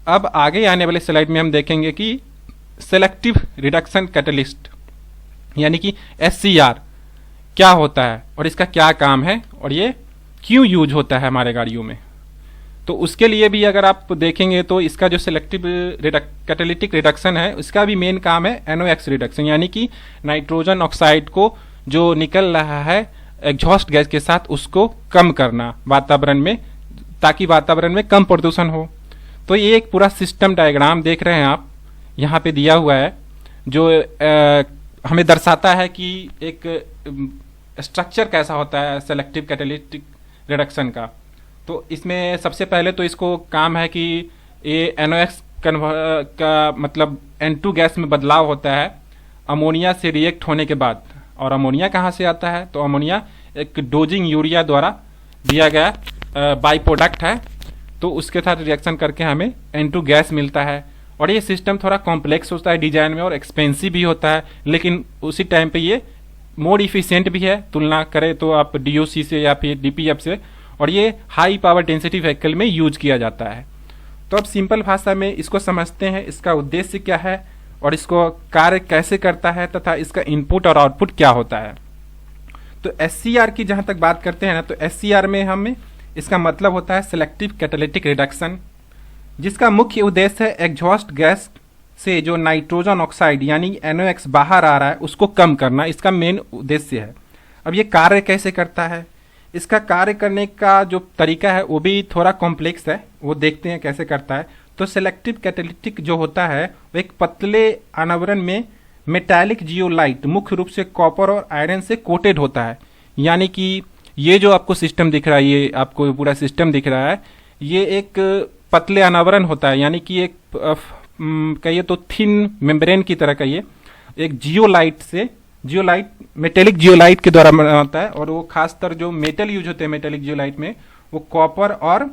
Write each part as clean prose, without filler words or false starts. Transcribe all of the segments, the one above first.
अब आगे आने वाले स्लाइड में हम देखेंगे कि सेलेक्टिव रिडक्शन कैटलिस्ट यानी कि SCR क्या होता है और इसका क्या काम है और ये क्यों यूज होता है हमारे गाड़ियों में। तो उसके लिए भी अगर आप देखेंगे तो इसका जो सेलेक्टिव कैटालिटिक रिडक्शन है इसका भी मेन काम है NOx रिडक्शन यानी कि नाइट्रोजन ऑक्साइड को जो निकल रहा है एग्जॉस्ट गैस के साथ उसको कम करना वातावरण में, ताकि वातावरण में कम प्रदूषण हो। तो ये एक पूरा सिस्टम डायग्राम देख रहे हैं आप यहाँ पे दिया हुआ है जो हमें दर्शाता है कि एक स्ट्रक्चर कैसा होता है सेलेक्टिव कैटालिटिक रिडक्शन का। तो इसमें सबसे पहले तो इसको काम है कि ये NOx का मतलब N2 गैस में बदलाव होता है अमोनिया से रिएक्ट होने के बाद। और अमोनिया कहाँ से आता है, तो अमोनिया एक डोजिंग यूरिया द्वारा दिया गया बाई प्रोडक्ट है, तो उसके साथ रिएक्शन करके हमें N2 गैस मिलता है। और ये सिस्टम थोड़ा कॉम्प्लेक्स होता है डिजाइन में और एक्सपेंसिव भी होता है, लेकिन उसी टाइम पे ये मोर इफिशियंट भी है तुलना करें तो आप DOC से या फिर DPF से, और ये हाई पावर डेंसिटी व्हीकल में यूज किया जाता है। तो अब सिंपल भाषा में इसको समझते हैं, इसका उद्देश्य क्या है और इसको कार्य कैसे करता है तथा इसका इनपुट और आउटपुट क्या होता है। तो SCR की जहां तक बात करते हैं ना, तो SCR में हमें इसका मतलब होता है सेलेक्टिव कैटालिटिक रिडक्शन, जिसका मुख्य उद्देश्य है एग्जॉस्ट गैस से जो नाइट्रोजन ऑक्साइड यानी NOx बाहर आ रहा है उसको कम करना, इसका मेन उद्देश्य है। अब ये कार्य कैसे करता है, इसका कार्य करने का जो तरीका है वो भी थोड़ा कॉम्प्लेक्स है, वो देखते हैं कैसे करता है। तो सेलेक्टिव कैटालिटिक जो होता है वो एक पतले अनावरण में मेटालिक जियोलाइट मुख्य रूप से कॉपर और आयरन से कोटेड होता है। यानी कि ये जो आपको सिस्टम दिख रहा है, ये आपको पूरा सिस्टम दिख रहा है, ये एक पतले अनावरण होता है, यानी कि एक कहिए तो थिन मेम्ब्रेन की तरह का ये एक जियोलाइट मेटेलिक जियोलाइट के द्वारा बना होता है। और वो खासतर जो मेटल यूज होते हैं मेटेलिक जियोलाइट में वो कॉपर और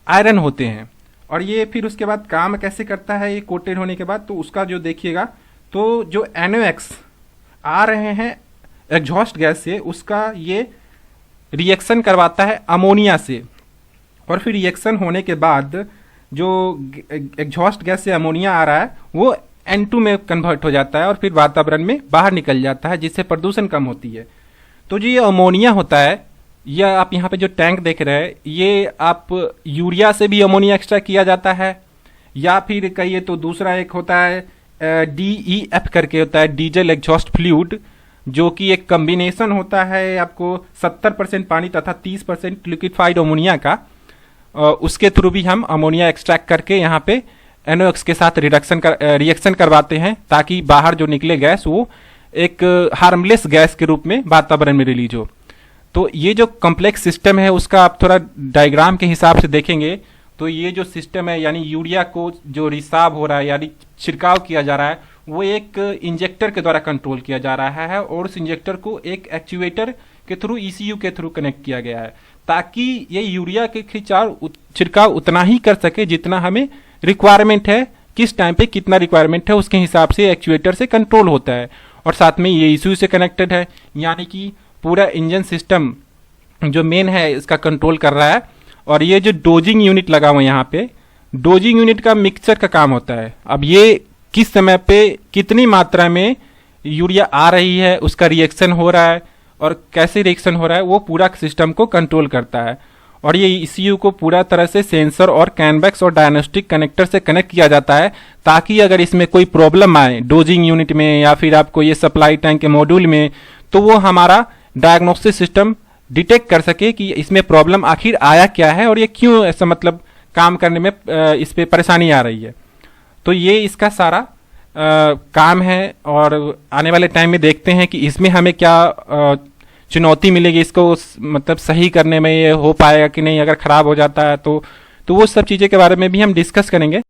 आयरन होते हैं। और ये फिर उसके बाद काम कैसे करता है ये कोटेड होने के बाद, तो उसका जो देखिएगा तो जो NOx आ रहे हैं एग्जॉस्ट गैस से उसका ये रिएक्शन करवाता है अमोनिया से, और फिर रिएक्शन होने के बाद जो एग्जॉस्ट गैस से अमोनिया आ रहा है वो N2 में कन्वर्ट हो जाता है और फिर वातावरण में बाहर निकल जाता है, जिससे प्रदूषण कम होती है। तो जो ये अमोनिया होता है, यह आप यहाँ पे जो टैंक देख रहे हैं, ये आप यूरिया से भी अमोनिया एक्स्ट्रा किया जाता है, या फिर कहिए तो दूसरा एक होता है DEF करके होता है डीजल एग्जॉस्ट फ्लूइड, जो कि एक कम्बिनेशन होता है आपको 70% पानी तथा 30% लिक्विफाइड अमोनिया का। उसके थ्रू भी हम अमोनिया एक्सट्रैक्ट करके यहाँ पे NOx के साथ रिएक्शन करवाते हैं, ताकि बाहर जो निकले गैस वो एक हार्मलेस गैस के रूप में वातावरण में रिलीज हो। तो ये जो कॉम्प्लेक्स सिस्टम है उसका आप थोड़ा डायग्राम के हिसाब से देखेंगे तो ये जो सिस्टम है यानी यूरिया को जो रिसाव हो रहा है यानी छिड़काव किया जा रहा है वो एक इंजेक्टर के द्वारा कंट्रोल किया जा रहा है, और उस इंजेक्टर को एक एक्चुएटर के थ्रू ECU के थ्रू कनेक्ट किया गया है, ताकि ये यूरिया के छिड़काव उतना ही कर सके जितना हमें रिक्वायरमेंट है, किस टाइम पे कितना रिक्वायरमेंट है उसके हिसाब से एक्चुएटर से कंट्रोल होता है। और साथ में ये ECU से कनेक्टेड है, यानी कि पूरा इंजन सिस्टम जो मेन है इसका कंट्रोल कर रहा है। और ये जो डोजिंग यूनिट लगा हुआ है यहाँ पे, डोजिंग यूनिट का मिक्सचर का काम होता है। अब ये किस समय पे कितनी मात्रा में यूरिया आ रही है, उसका रिएक्शन हो रहा है और कैसे रिएक्शन हो रहा है, वो पूरा सिस्टम को कंट्रोल करता है। और ये ECU को पूरा तरह से सेंसर और कैनवैक्स और डायग्नोस्टिक कनेक्टर से कनेक्ट किया जाता है, ताकि अगर इसमें कोई प्रॉब्लम आए डोजिंग यूनिट में या फिर आपको ये सप्लाई टैंक के मॉड्यूल में, तो वो हमारा डायग्नोस्टिक सिस्टम डिटेक्ट कर सके कि इसमें प्रॉब्लम आखिर आया क्या है और ये क्यों ऐसा मतलब काम करने में इस पे परेशानी आ रही है। तो ये इसका सारा काम है, और आने वाले टाइम में देखते हैं कि इसमें हमें क्या चुनौती मिलेगी, इसको मतलब सही करने में ये हो पाएगा कि नहीं, अगर खराब हो जाता है तो वो सब चीज़ें के बारे में भी हम डिस्कस करेंगे।